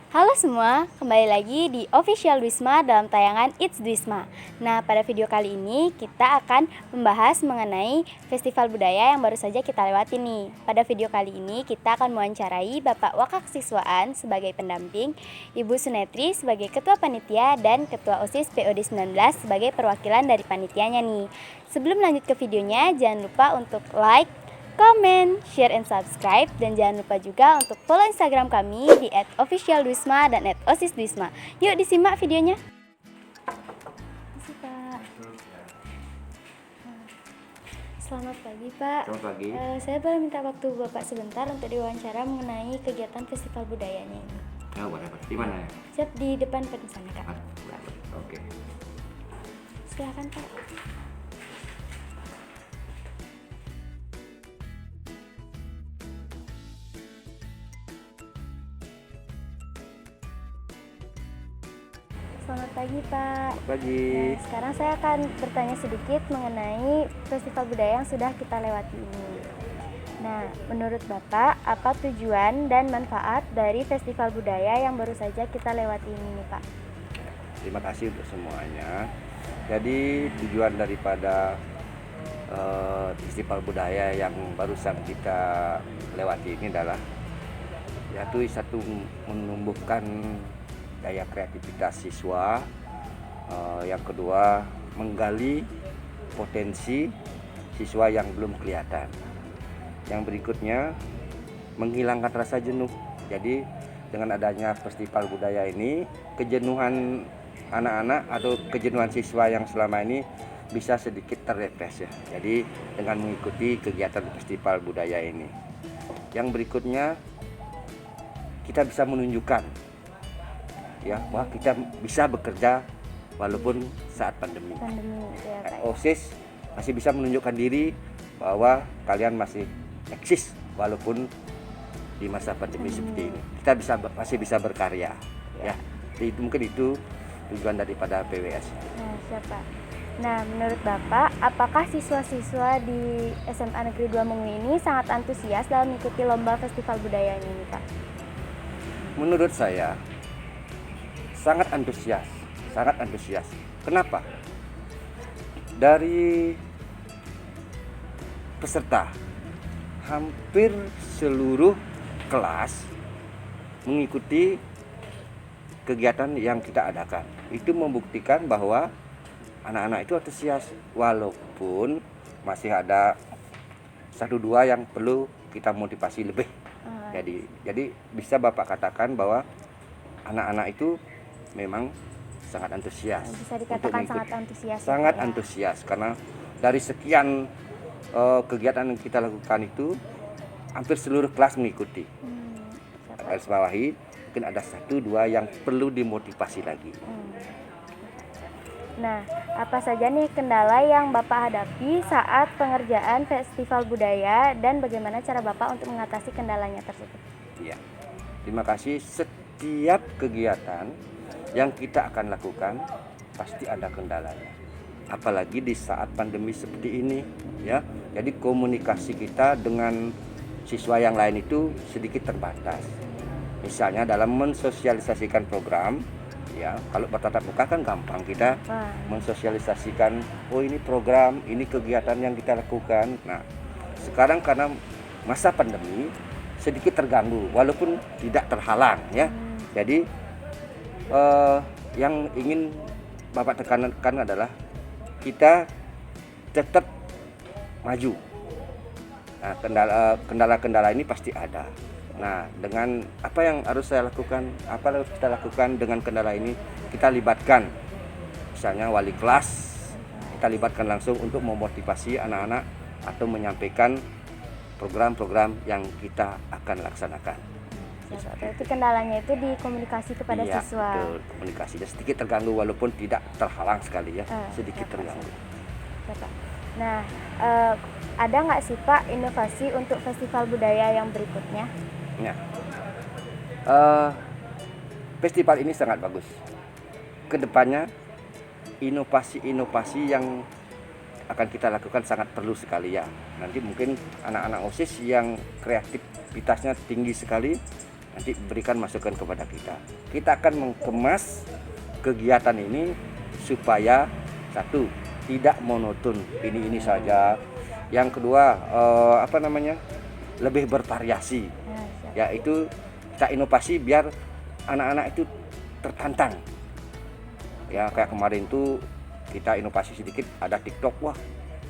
Halo semua, kembali lagi di Official Wisma dalam tayangan It's Wisma. Nah, pada video kali ini kita akan membahas mengenai festival budaya yang baru saja kita lewati nih. Pada video kali ini kita akan mewawancarai Bapak Wakasiswaan sebagai pendamping, Ibu Sunetri sebagai Ketua Panitia, dan Ketua OSIS POD 19 sebagai perwakilan dari panitianya nih. Sebelum lanjut ke videonya, jangan lupa untuk like, komen, share, and subscribe. Dan jangan lupa juga untuk follow Instagram kami di @officialdwisma dan @osisdwisma. Yuk disimak videonya. Makasih, Pak. Selamat pagi, Pak. Selamat pagi. Saya boleh minta waktu Bapak sebentar untuk diwawancara mengenai kegiatan festival budayanya ini. Oh, boleh. Di mana ya? Siap, di depan Pak di sana, Kak. Oke. Silakan, Pak. Selamat pagi, Pak. Selamat pagi. Nah, sekarang saya akan bertanya sedikit mengenai festival budaya yang sudah kita lewati ini. Nah, menurut Bapak, apa tujuan dan manfaat dari festival budaya yang baru saja kita lewati ini nih, Pak? Terima kasih untuk semuanya. Jadi tujuan daripada festival budaya yang barusan kita lewati ini adalah yaitu satu menumbuhkan daya kreativitas siswa, yang kedua menggali potensi siswa yang belum kelihatan, yang berikutnya menghilangkan rasa jenuh. Jadi dengan adanya festival budaya ini, kejenuhan anak-anak atau kejenuhan siswa yang selama ini bisa sedikit terrefresh ya. Jadi dengan mengikuti kegiatan festival budaya ini, yang berikutnya kita bisa menunjukkan ya bahwa kita bisa bekerja walaupun saat pandemi. Ya, Pak. OSIS masih bisa menunjukkan diri bahwa kalian masih eksis walaupun di masa pandemi seperti ini. Kita masih bisa berkarya ya. Jadi mungkin itu tujuan daripada PWS. Nah, siapa? Nah, menurut Bapak, apakah siswa-siswa di SMA Negeri 2 Mengui ini sangat antusias dalam mengikuti lomba festival budaya ini, Pak? Menurut saya sangat antusias. Kenapa? Dari peserta, hampir seluruh kelas mengikuti kegiatan yang kita adakan. Itu membuktikan bahwa anak-anak itu antusias, walaupun masih ada 1-2 yang perlu kita motivasi lebih. Jadi bisa Bapak katakan bahwa anak-anak itu memang sangat antusias. Bisa dikatakan sangat antusias. Sangat antusias karena dari sekian kegiatan yang kita lakukan itu hampir seluruh kelas mengikuti. Garis bawahi, mungkin ada 1-2 yang perlu dimotivasi lagi. Nah, apa saja nih kendala yang Bapak hadapi saat pengerjaan festival budaya dan bagaimana cara Bapak untuk mengatasi kendalanya tersebut? Ya, terima kasih. Setiap kegiatan yang kita akan lakukan pasti ada kendalanya. Apalagi di saat pandemi seperti ini, ya. Jadi komunikasi kita dengan siswa yang lain itu sedikit terbatas. Misalnya dalam mensosialisasikan program, ya, kalau bertatap muka kan gampang kita mensosialisasikan, oh ini program, ini kegiatan yang kita lakukan. Nah, sekarang karena masa pandemi sedikit terganggu, walaupun tidak terhalang, ya. Jadi yang ingin Bapak tekankan adalah kita tetap maju. Nah, kendala-kendala ini pasti ada. Nah, dengan apa yang harus saya lakukan, apa yang harus kita lakukan dengan kendala ini, kita libatkan misalnya wali kelas, kita libatkan langsung untuk memotivasi anak-anak atau menyampaikan program-program yang kita akan laksanakan. Itu kendalanya itu di komunikasi kepada siswa. Betul, komunikasinya sedikit terganggu walaupun tidak terhalang sekali ya, sedikit terganggu. Nah, ada nggak sih Pak inovasi untuk festival budaya yang berikutnya? Ya. Festival ini sangat bagus. Kedepannya inovasi-inovasi yang akan kita lakukan sangat perlu sekali ya. Nanti mungkin anak-anak OSIS yang kreativitasnya tinggi sekali, nanti berikan masukan kepada kita. Kita akan mengemas kegiatan ini supaya satu, tidak monoton ini saja. Yang kedua, lebih bervariasi. Yaitu kita inovasi biar anak-anak itu tertantang. Ya, kayak kemarin tuh kita inovasi sedikit, ada TikTok, wah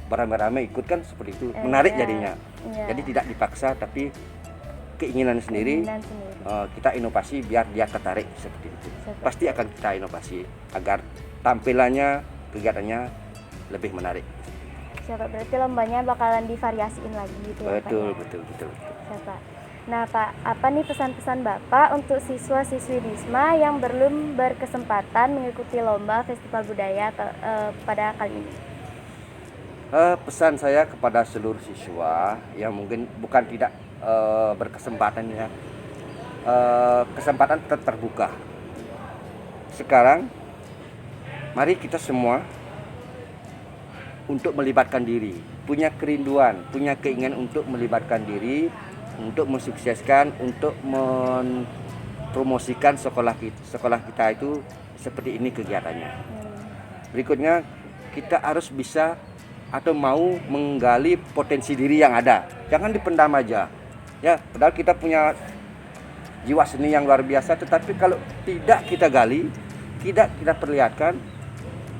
beramai-ramai ikut kan, seperti itu menarik jadinya. Jadi tidak dipaksa tapi keinginan sendiri. Kita inovasi biar dia tertarik seperti itu. Pasti akan kita inovasi agar tampilannya, kegiatannya lebih menarik. Siapa, berarti lombanya bakalan divariasiin lagi gitu ya Pak? Betul. Siapa? Nah Pak, apa nih pesan-pesan Bapak untuk siswa-siswi Wisma yang belum berkesempatan mengikuti lomba Festival Budaya pada kali ini? Pesan saya kepada seluruh siswa yang mungkin bukan tidak berkesempatan ya, kesempatan tetap terbuka. Sekarang mari kita semua untuk melibatkan diri, punya kerinduan, punya keinginan untuk melibatkan diri, untuk mensukseskan, untuk mempromosikan sekolah kita itu seperti ini kegiatannya. Berikutnya kita harus bisa atau mau menggali potensi diri yang ada, jangan dipendam aja. Ya, padahal kita punya jiwa seni yang luar biasa, tetapi kalau tidak kita gali, tidak kita perlihatkan,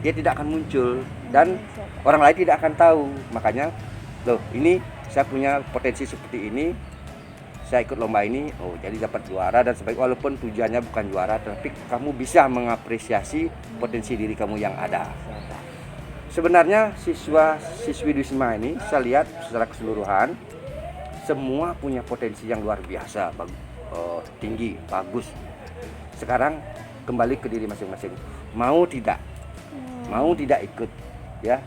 dia tidak akan muncul dan orang lain tidak akan tahu. Makanya, loh ini saya punya potensi seperti ini, saya ikut lomba ini, jadi dapat juara dan sebagainya. Walaupun tujuannya bukan juara, tapi kamu bisa mengapresiasi potensi diri kamu yang ada. Sebenarnya siswi Wisma ini saya lihat secara keseluruhan semua punya potensi yang luar biasa, tinggi, bagus. Sekarang kembali ke diri masing-masing. Mau tidak ikut, ya,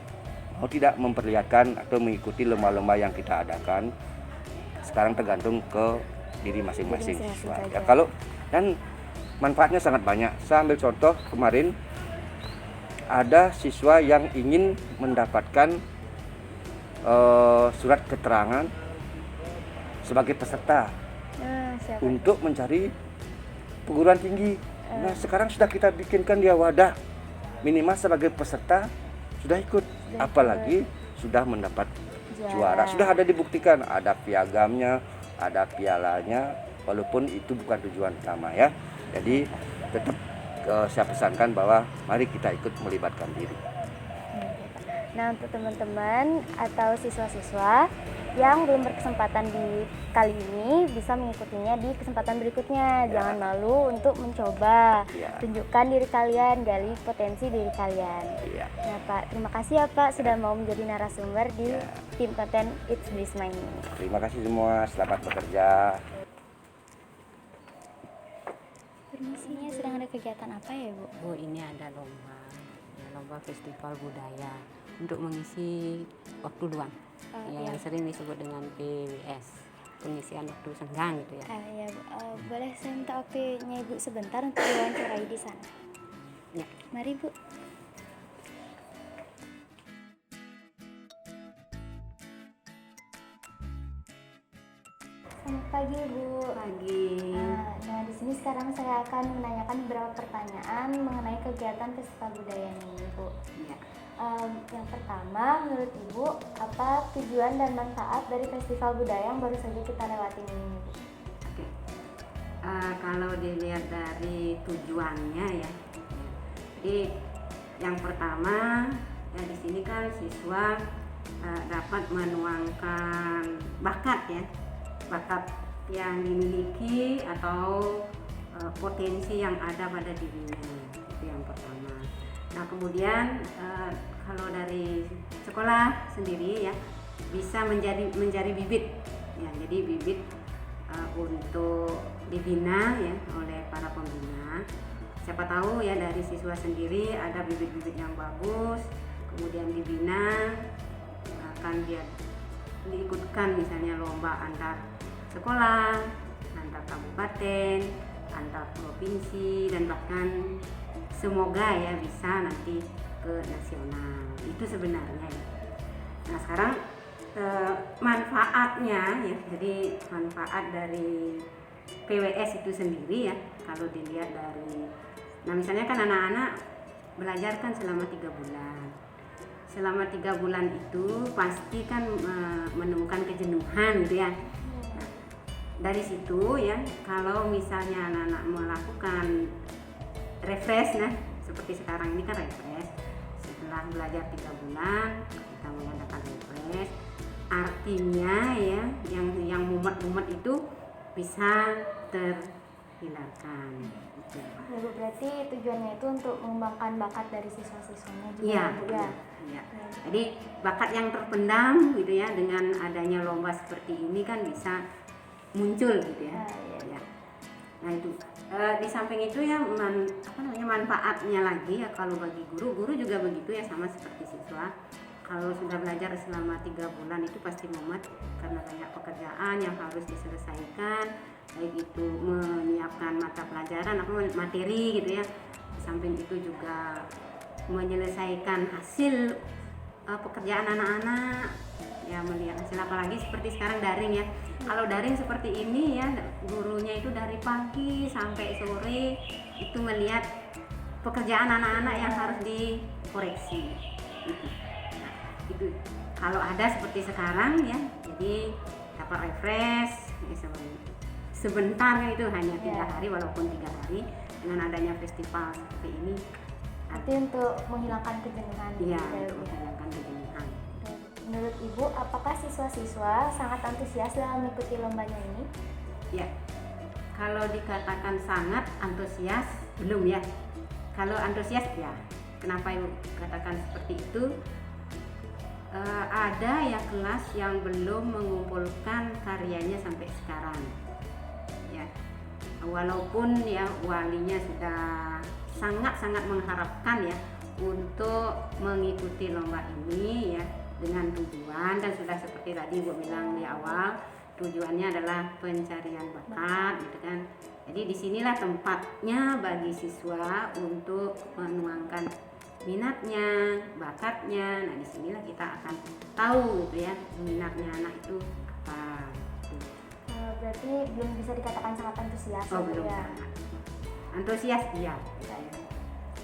mau tidak memperlihatkan atau mengikuti lomba-lomba yang kita adakan. Sekarang tergantung ke diri masing-masing siswa. Ya, kalau dan manfaatnya sangat banyak. Saya ambil contoh kemarin ada siswa yang ingin mendapatkan surat keterangan sebagai peserta untuk mencari perguruan tinggi. Nah, sekarang sudah kita bikinkan dia wadah, minimal sebagai peserta sudah ikut, apalagi sudah mendapat juara. Sudah ada dibuktikan, ada piagamnya, ada pialanya, walaupun itu bukan tujuan utama ya. Jadi tetap saya pesankan bahwa mari kita ikut melibatkan diri. Nah, untuk teman-teman atau siswa-siswa yang belum berkesempatan di kali ini bisa mengikutinya di kesempatan berikutnya. Jangan malu untuk mencoba, tunjukkan diri kalian, gali potensi diri kalian. Nah Pak, terima kasih ya Pak sudah mau menjadi narasumber di tim konten It's Wisma ini. Terima kasih semua, selamat bekerja. Permisinya sedang ada kegiatan apa ya Bu? Bu, ini ada lomba Festival Budaya untuk mengisi waktu luang, yang sering disebut dengan PWS, pengisian waktu senggang gitu ya. Ya, boleh saya minta OP-nya Ibu sebentar untuk diwawancarai di sana? Ya. Mari Bu. Selamat pagi Bu. Pagi. Nah, di sini sekarang saya akan menanyakan beberapa pertanyaan mengenai kegiatan Festival Budaya ini, Bu. Ya. Yang pertama, menurut Ibu, apa tujuan dan manfaat dari Festival Budaya yang baru saja kita lewatin ini, Bu? Oke. Kalau dilihat dari tujuannya ya, jadi yang pertama ya di sini kan siswa dapat menuangkan bakat yang dimiliki atau potensi yang ada pada dirinya, itu yang pertama. Nah kemudian kalau dari sekolah sendiri ya bisa menjadi bibit ya, jadi bibit untuk dibina ya oleh para pembina. Siapa tahu ya dari siswa sendiri ada bibit-bibit yang bagus, kemudian dibina, akan dia diikutkan misalnya lomba antar sekolah, antar kabupaten, antar provinsi, dan bahkan semoga ya bisa nanti ke nasional. Itu sebenarnya ya. Nah sekarang manfaatnya ya, jadi manfaat dari PWS itu sendiri ya, kalau dilihat dari, nah misalnya kan anak-anak belajar kan selama 3 bulan. Selama 3 bulan itu pasti kan menemukan kejenuhan gitu ya. Nah, dari situ ya, kalau misalnya anak-anak melakukan refresh, nah seperti sekarang ini kan refresh, setelah belajar 3 bulan kita mengadakan refresh, artinya ya yang mumet-mumet itu bisa terhindarkan gitu. Ya Bu, berarti tujuannya itu untuk mengembangkan bakat dari siswa-siswanya juga Iya, Bu ya. iya. Jadi bakat yang terpendam gitu ya, dengan adanya lomba seperti ini kan bisa muncul gitu ya. Iya. Ya. Nah itu di samping itu ya manfaatnya lagi ya, kalau bagi guru juga begitu ya, sama seperti siswa. Kalau sudah belajar selama 3 bulan itu pasti mumet karena banyak pekerjaan yang harus diselesaikan, baik itu menyiapkan mata pelajaran atau materi gitu ya. Di samping itu juga menyelesaikan hasil pekerjaan anak-anak ya, melihat hasil, apalagi seperti sekarang daring ya. Kalau daring seperti ini ya, gurunya itu dari pagi sampai sore itu melihat pekerjaan anak-anak yang harus dikoreksi gitu. Nah, itu kalau ada seperti sekarang ya, jadi dapat refresh ya, sebentar kan, itu hanya 3 hari walaupun 3 hari. Dengan adanya festival seperti ini Itu untuk menghilangkan kejenuhan. iya, gitu ya, untuk Bu. menghilangkan kejenuhan. Menurut Ibu, apakah siswa-siswa sangat antusias dalam mengikuti lombanya ini? Ya, kalau dikatakan sangat antusias belum ya. Kalau antusias ya, kenapa Ibu katakan seperti itu? Ada ya kelas yang belum mengumpulkan karyanya sampai sekarang. Ya, walaupun ya walinya sudah sangat-sangat mengharapkan ya untuk mengikuti lomba ini ya, dengan tujuan kan sudah seperti tadi Ibu bilang di awal, tujuannya adalah pencarian bakat gitu kan. Jadi disinilah tempatnya bagi siswa untuk menuangkan minatnya, bakatnya. Nah disinilah kita akan tahu gitu ya, minatnya anak itu apa gitu. Berarti belum bisa dikatakan sangat antusias. Oh Bu, belum ya. sangat antusias iya.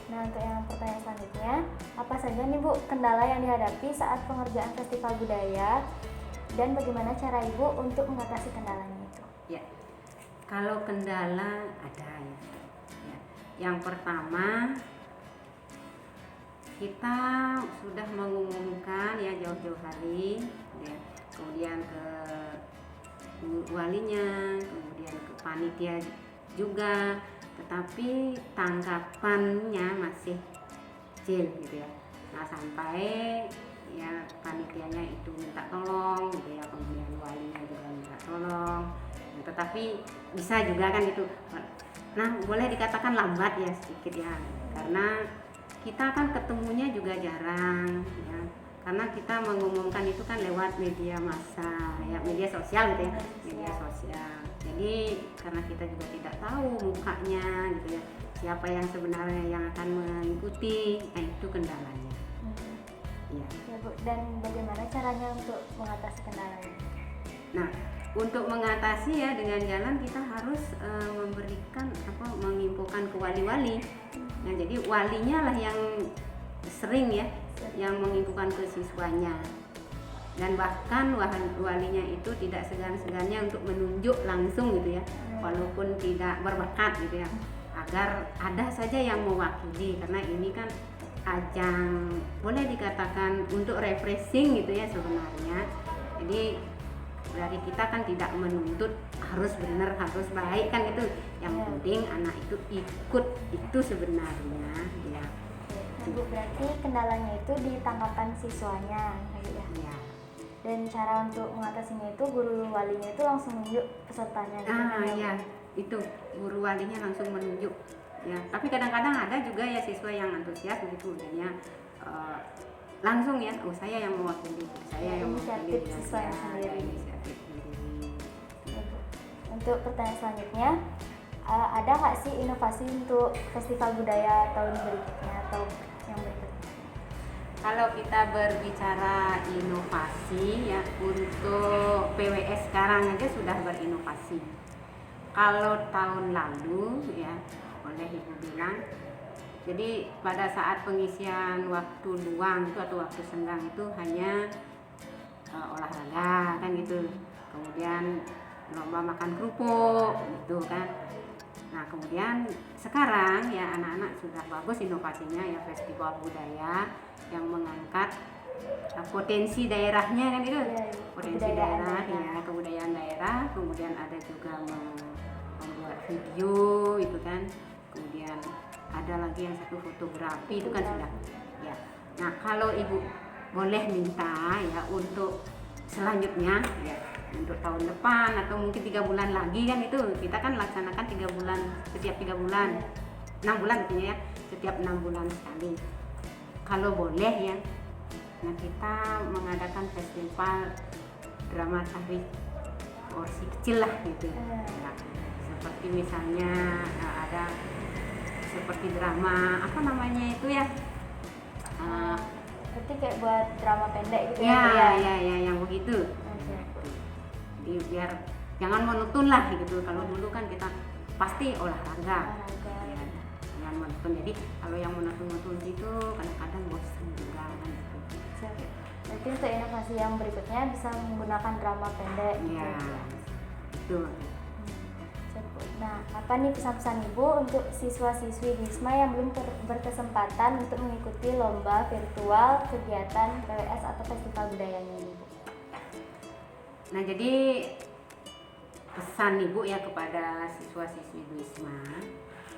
Nah, untuk yang pertanyaan selanjutnya, apa saja nih Bu kendala yang dihadapi saat pengerjaan festival budaya, dan bagaimana cara Ibu untuk mengatasi kendalanya itu? Ya, kalau kendala ada ya. Ya. Yang pertama, kita sudah mengumumkan ya jauh-jauh hari, ya. Kemudian ke walinya, kemudian ke panitia juga, tetapi tanggapannya masih kecil gitu ya. Nah sampai ya panitianya itu minta tolong gitu ya, kemudian walinya juga minta tolong, nah, tetapi bisa juga kan gitu. Nah boleh dikatakan lambat ya sedikit ya, karena kita kan ketemunya juga jarang ya, karena kita mengumumkan itu kan lewat media massa ya, media sosial gitu ya, media sosial. Jadi karena kita juga tidak tahu mukanya gitu ya, siapa yang sebenarnya yang akan mengikuti, nah itu kendalanya. Iya. Ya Bu, dan bagaimana caranya untuk mengatasi kendalanya? Nah, untuk mengatasi ya dengan jalan kita harus memberikan menginfokan ke wali-wali. Nah, jadi walinya lah yang sering ya, yang menginfokan ke siswanya. Dan bahkan walinya itu tidak segan-segannya untuk menunjuk langsung gitu ya, walaupun tidak berbakat gitu ya, agar ada saja yang mewakili, karena ini kan ajang boleh dikatakan untuk refreshing gitu ya sebenarnya. Jadi dari kita kan tidak menuntut harus benar, harus baik kan itu, yang penting anak itu ikut itu sebenarnya ya. Bu, berarti kendalanya itu di tanggapan siswanya gitu ya. Ya. Dan cara untuk mengatasinya itu guru walinya itu langsung menunjuk pesertanya gitu kan ya, Bu? Ya, itu guru walinya langsung menunjuk ya. Tapi kadang-kadang ada juga ya siswa yang antusias begitu, jadinya langsung ya, oh saya yang mewakili, saya yang mewakili Inisiatif siswa yang sendiri. Inisiatif sendiri. Ya, Bu. Untuk pertanyaan selanjutnya, ada nggak sih inovasi untuk festival budaya tahun berikutnya atau yang berikutnya? Kalau kita berbicara inovasi ya, untuk PWS sekarang aja sudah berinovasi. Kalau tahun lalu ya, boleh Ibu bilang, jadi pada saat pengisian waktu luang itu atau waktu senggang itu hanya olahraga kan gitu. Kemudian lomba makan kerupuk gitu kan. Nah kemudian sekarang ya anak-anak sudah bagus inovasinya ya, festival budaya yang mengangkat potensi daerahnya kan itu, potensi daerah ya, kebudayaan daerah. Kemudian ada juga membuat video itu kan, kemudian ada lagi yang satu fotografi itu kan sudah ya. Nah kalau Ibu boleh minta ya untuk selanjutnya ya, untuk tahun depan atau mungkin 3 bulan lagi kan, itu kita kan laksanakan 3 bulan, setiap 3 bulan 6 bulan artinya ya, setiap 6 bulan sekali. Kalau boleh ya, nah kita mengadakan festival drama tari porsi kecil lah gitu ya. Seperti misalnya ada seperti drama apa namanya itu ya, Berarti kayak buat drama pendek gitu ya, ya? ya yang begitu. Jadi biar jangan monoton lah gitu. Kalau dulu kan kita pasti olahraga. Ya, jangan monoton. Jadi kalau yang monoton itu kadang-kadang bosan juga kan gitu. Nanti untuk inovasi yang berikutnya bisa menggunakan drama pendek gitu. Ya, itu. Nah, apa nih pesan-pesan Ibu untuk siswa-siswi Wisma yang belum berkesempatan untuk mengikuti lomba virtual kegiatan PWS atau festival budayanya ini, Bu? Nah, jadi pesan Ibu ya kepada siswa-siswi Wisma,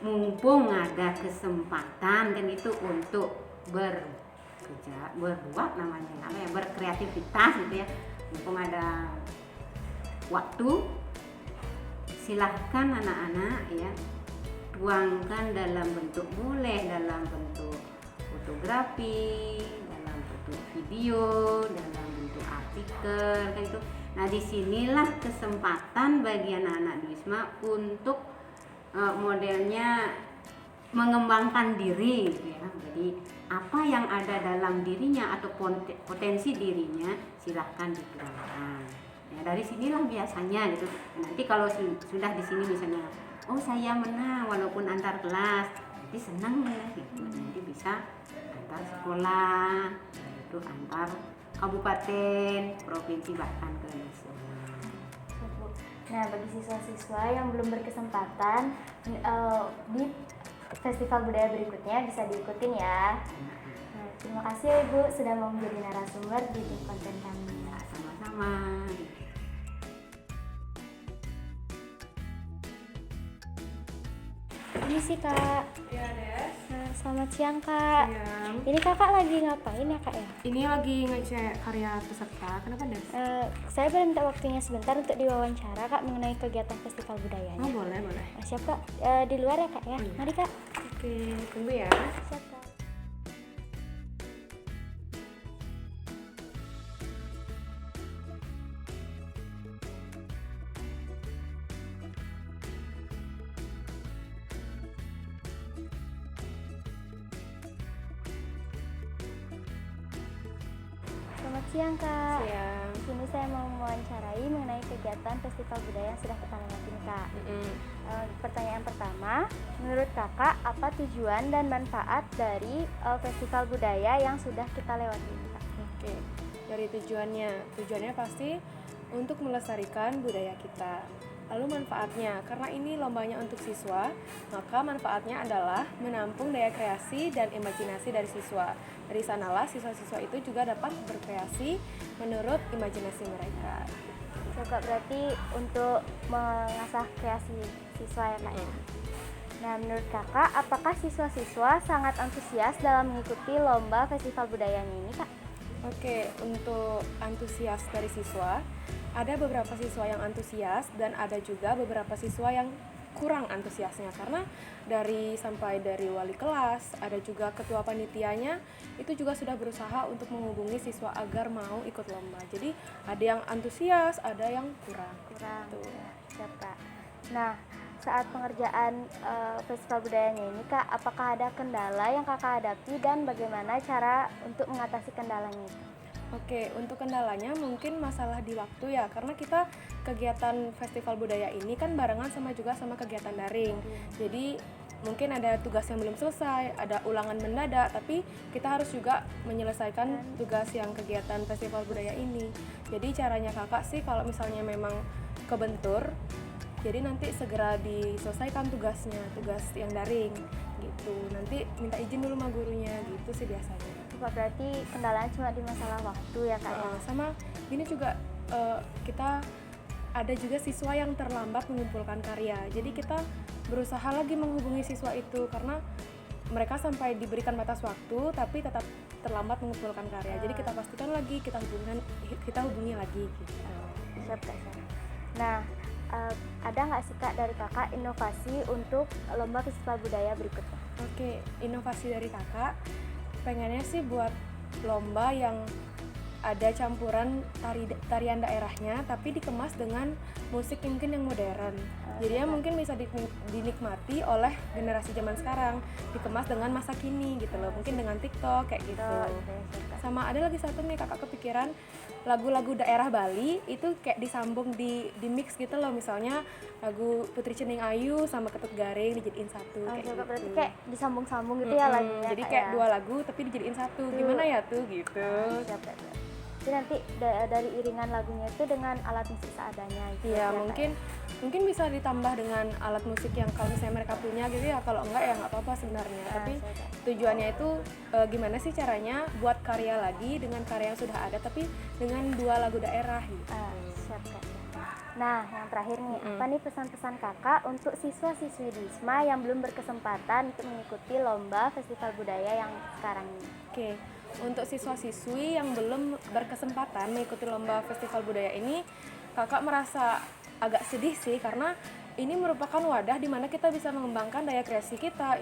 mumpung ada kesempatan kan itu untuk berbuat namanya apa ya, berkreativitas gitu ya. Mumpung ada waktu, silahkan anak-anak ya tuangkan dalam bentuk, boleh dalam bentuk fotografi, dalam bentuk video, dalam bentuk artikel kan itu. Nah disinilah kesempatan bagi anak-anak di Wisma untuk modelnya mengembangkan diri gitu ya. Jadi apa yang ada dalam dirinya atau potensi dirinya silahkan dituangkan. Ya, dari sinilah biasanya gitu. Nanti kalau sudah di sini misalnya, oh saya menang walaupun antar kelas, nanti senang ya gitu. Nanti bisa antar sekolah, itu antar kabupaten, provinsi, bahkan ke nasional. Nah, bagi siswa-siswa yang belum berkesempatan di festival budaya berikutnya bisa diikutin ya. Nah, terima kasih ya Ibu sudah mau menjadi narasumber di konten kami. Ya, sama-sama. Ini sih Kak. Ya, Des. Nah, selamat siang Kak. Siang. Ini Kakak lagi ngapain ya Kak ya? Ini lagi ngecek karya peserta. Kenapa, Des? Saya boleh minta waktunya sebentar untuk diwawancara Kak mengenai kegiatan festival budayanya. Oh, boleh. Nah, siap Kak. Di luar ya Kak ya. Oh, iya. Mari Kak. Oke, tunggu ya. Siap Kak. Selamat siang Kak. Siang. Di sini saya mau mewawancarai mengenai kegiatan festival budaya yang sudah kita lewatin Kak. Pertanyaan pertama, menurut Kakak apa tujuan dan manfaat dari festival budaya yang sudah kita lewati Kak? Oke. Dari tujuannya pasti untuk melestarikan budaya kita. Lalu manfaatnya, karena ini lombanya untuk siswa, maka manfaatnya adalah menampung daya kreasi dan imajinasi dari siswa. Dari sanalah siswa-siswa itu juga dapat berkreasi menurut imajinasi mereka. So, Kak, berarti untuk mengasah kreasi siswa ya Kak ya? Nah, menurut Kakak, apakah siswa-siswa sangat antusias dalam mengikuti lomba festival budayanya ini Kak? Oke, untuk antusias dari siswa, ada beberapa siswa yang antusias dan ada juga beberapa siswa yang kurang antusiasnya, karena dari wali kelas, ada juga ketua panitianya, itu juga sudah berusaha untuk menghubungi siswa agar mau ikut lomba. Jadi ada yang antusias, ada yang kurang. Tuh. Siap Kak. Nah, saat pengerjaan festival budayanya ini Kak, apakah ada kendala yang Kakak hadapi dan bagaimana cara untuk mengatasi kendalanya itu? Oke, untuk kendalanya mungkin masalah di waktu ya, karena kita kegiatan festival budaya ini kan barengan sama juga sama kegiatan daring. Jadi mungkin ada tugas yang belum selesai, ada ulangan mendadak, tapi kita harus juga menyelesaikan tugas yang kegiatan festival budaya ini. Jadi caranya kakak sih kalau misalnya memang kebentur, jadi nanti segera diselesaikan tugasnya, tugas yang daring gitu. Nanti minta izin dulu sama gurunya gitu sih biasanya. Pak, berarti kendalanya cuma di masalah waktu ya kak ya? Sama ini juga kita ada juga siswa yang terlambat mengumpulkan karya. Jadi kita berusaha lagi menghubungi siswa itu karena mereka sampai diberikan batas waktu tapi tetap terlambat mengumpulkan karya. Jadi kita pastikan lagi, kita hubungi lagi gitu. Siap kak. Nah, ada nggak sih kak dari kakak inovasi untuk lomba festival budaya berikutnya? Oke, inovasi dari kakak pengennya sih buat lomba yang ada campuran tarian daerahnya tapi dikemas dengan musik mungkin yang modern. Jadinya mungkin bisa dinikmati oleh generasi zaman sekarang, dikemas dengan masa kini gitu loh, mungkin dengan TikTok kayak gitu. Sama ada lagi satu nih kakak kepikiran, lagu-lagu daerah Bali itu kayak disambung di mix gitu loh, misalnya lagu Putri Cening Ayu sama Ketut Garing dijadiin satu kayak gitu. Berarti kayak disambung-sambung gitu ya lagunya. Jadi kayak dua lagu tapi dijadiin satu. Gimana ya tuh gitu. Siap. Jadi nanti dari iringan lagunya itu dengan alat musik seadanya gitu. Iya, mungkin bisa ditambah dengan alat musik yang kalau misalnya mereka punya gitu ya, kalau enggak ya nggak apa-apa sebenarnya. Tapi tujuannya itu gimana sih caranya buat karya lagi dengan karya yang sudah ada tapi dengan dua lagu daerah gitu. Siap kak. Nah, yang terakhir nih, apa nih pesan-pesan kakak untuk siswa-siswi di Wisma yang belum berkesempatan untuk mengikuti lomba festival budaya yang sekarang ini? Oke, untuk siswa-siswi yang belum berkesempatan mengikuti lomba festival budaya ini, kakak merasa agak sedih sih karena ini merupakan wadah di mana kita bisa mengembangkan daya kreasi kita,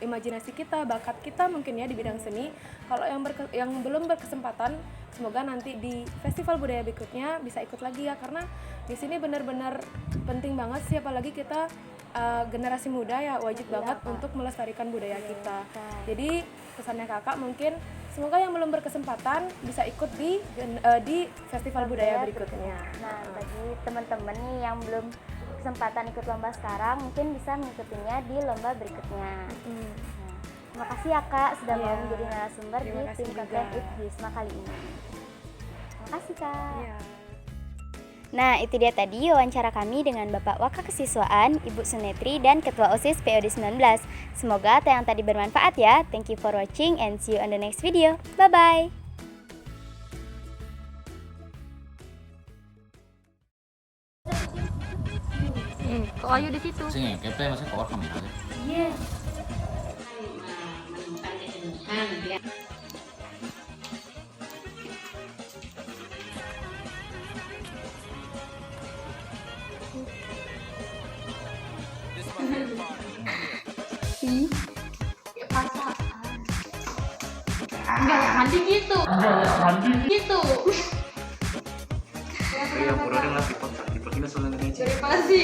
imajinasi kita, bakat kita mungkin ya di bidang seni. Kalau yang belum berkesempatan, semoga nanti di festival budaya berikutnya bisa ikut lagi ya, karena di sini benar-benar penting banget sih, apalagi kita generasi muda ya, wajib banget untuk melestarikan budaya kita. Jadi pesannya kakak mungkin semoga yang belum berkesempatan bisa ikut di festival budaya berikutnya. Nah, bagi teman-teman nih yang belum kesempatan ikut lomba sekarang, mungkin bisa mengikutinya di lomba berikutnya. Nah, terima kasih ya kak sudah mau menjadi narasumber di tim KKN It's Wisma kali ini. Terima kasih kak. Nah, itu dia tadi wawancara kami dengan Bapak Wakakesiswaan, Ibu Sunetri, dan Ketua OSIS POD 19. Semoga yang tadi bermanfaat ya. Thank you for watching and see you on the next video. Bye-bye. Kok Ayu di situ? Sing ngekep teh masa kok kamera teh. Iya. Enggak mandi gitu. Gitu. Iya, pura dengan tipot ini soalnya Dari pasti.